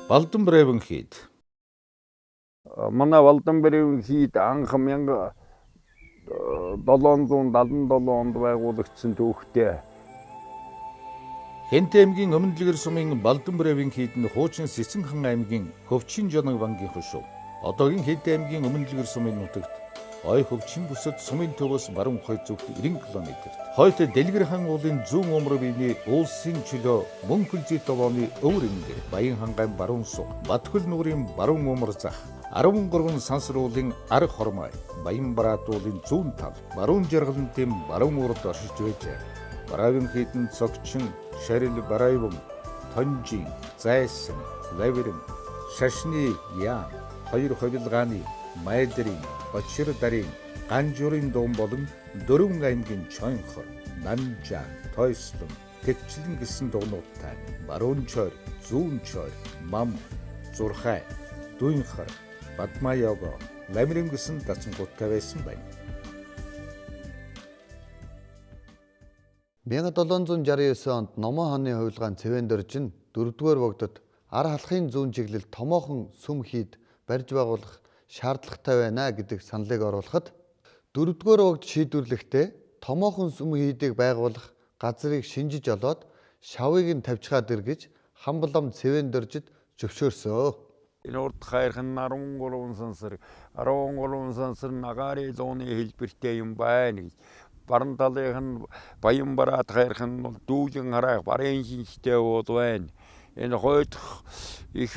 Балдан Бревен хийд. Манай Балдан Бревен хийд анх 1777 онд байгуулагдсан түүхтэй. Хэнт аймгийн Өмнө Дэлгэр сумын Балдан Бревен хийд нь хуучин Сэцэнхан аймгийн Хөвчин Жоног бангийн хошуу. Одоогийн Хэнт аймгийн Өмнө Дэлгэр сумын нутагт ой хөвчин бүсэд сумын төвөөс баруун хойд зүгт 90 км. Хойд Дэлгэр хан уулын зүүн умрав ивний улсын чөлөө мөн хөлзий товооны өвөр энгэр Баян хангайн баруун суг Батхөл нуурын баруун умар зах 13 сансар уулын арга хормой Баян Бараат уулын зүүн тал баруун жаргалантын баруун урд оршиж байжээ. Бревен хийдэн цогчин Шарил Барайвам Тонжин Зайсан Лаврын Шашны яа хоёр ховилгааны Майдрын Очир дарын Ганжуурын дуун болон дөрвөн аймгийн Чойнхор, Намжаа, Тойслон, Тэгчлэн гэсэн дуунуудтай баруун чойр, зүүн чойр, Мам, Зурхай, Дүйнхар, Бадмаяого, Ламрим гэсэн дацангуудтай байсан байна. 1769 онд Номон хааны хувилгаан Цэвэн дөржин 4-р богдод ар халахын зүүн чиглэл томоохон сүм хийд барьж байгуулах шаардлагатай байна гэдэг саналыг оруулахад 4-р богд шийдвэрлэхдээ томоохон сүм хийдийг байгуулах газрыг шинжиж олоод шавыг нь тавьчихад иргэж Хамблам Цэвэн дөржид зөвшөөрсөө. Энэ урд хайрхан 13 сансар нагаарын лууны хэлбэртэй юм байна гэж. Баран талынх нь Баян Бараат хайрхан бол дүүжин хараах барын шинжтэй ууд байна. Энэ хойд их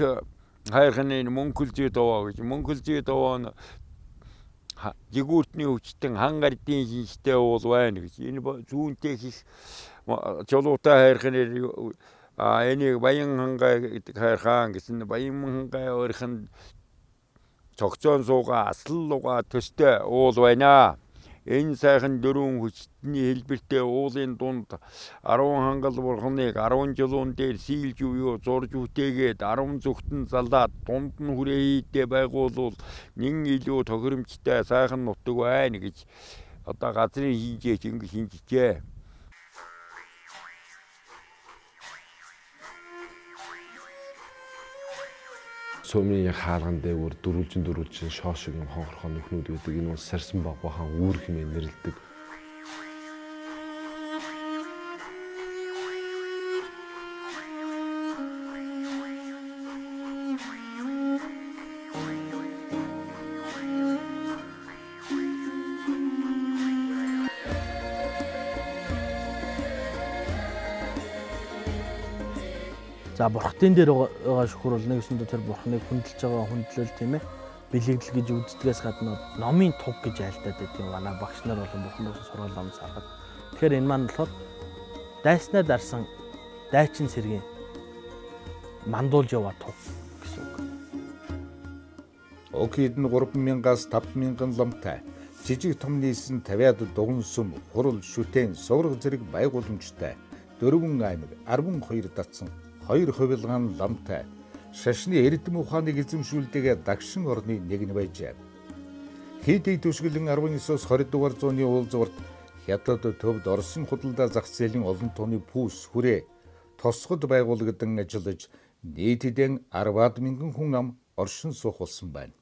хайрханы Мөнхөлзий довоо гэж. Мөнхөлзий довоо нь жигүүртний хүчтэн хангардын шинжтэй уул байна гэж. Энэ зүүнтэй их чулуутай хайрханы энийг Баян хангай гэдэг хайрхан гэсэн Баян хангай өөрхөн цогцоон сууга аслалууга төстэй уул байна. Энэ сайхан дөрвөн хүчтний хэлбэртэй уулын дунд 10 хангал бурхныг 10 жилуун дээр сийлж буюу зурж үтээгээд 10 зүгтэн залдаад дунд нь хүрээ хийдэ байгуулвал нэн илүү тохиромжтой сайхан нутаг байна гэж одоо газрын хинжээч ингэ шинжижээ. Сумын хаалган дээгүүр дөрвөлжин шоо шиг юм хонхорхон нөхнүүд байдаг. Энэ бол сарсан багбахан үүр хэмээн нэрлэдэг. За бурхтын дээр байгаа шүхэр бол нэгсэндээ тэр бурхныг хүндэлж байгаа хүндлэл тийм ээ бэлэгдэл гэж үздэгээс гадна номын туг гэж айлдаад байдаг юм. Манай багш нар болон бурхнаас сургаал ном сарахад. Тэгэхээр энэ маань болохоор дайснаа дарсан дайчин сэргийн мандуулж яваа туг гэсэн үг. Окид нь 3000-аас 5000 ламтай жижиг том нийсэн 50-аад дуган сүм, хурал, шүтэн, сувраг зэрэг байгууламжтай 4 аймаг 12 датсан 2 хувилгаан ламтай Шашны Эрдэм ухааныг эзэмшүүлдэг дагшин орны нэг нь байжээ. Хийдий төсгөлн 19-с 20 дугаар зууны уулзуурт Хятад төвд Оросын худалдаа зах зээлийн олон тооны пүүс хүрээ тосгод байгуулагдсан ажиллаж нийтдээ 10,000 хүн ам оршин суух болсон байна.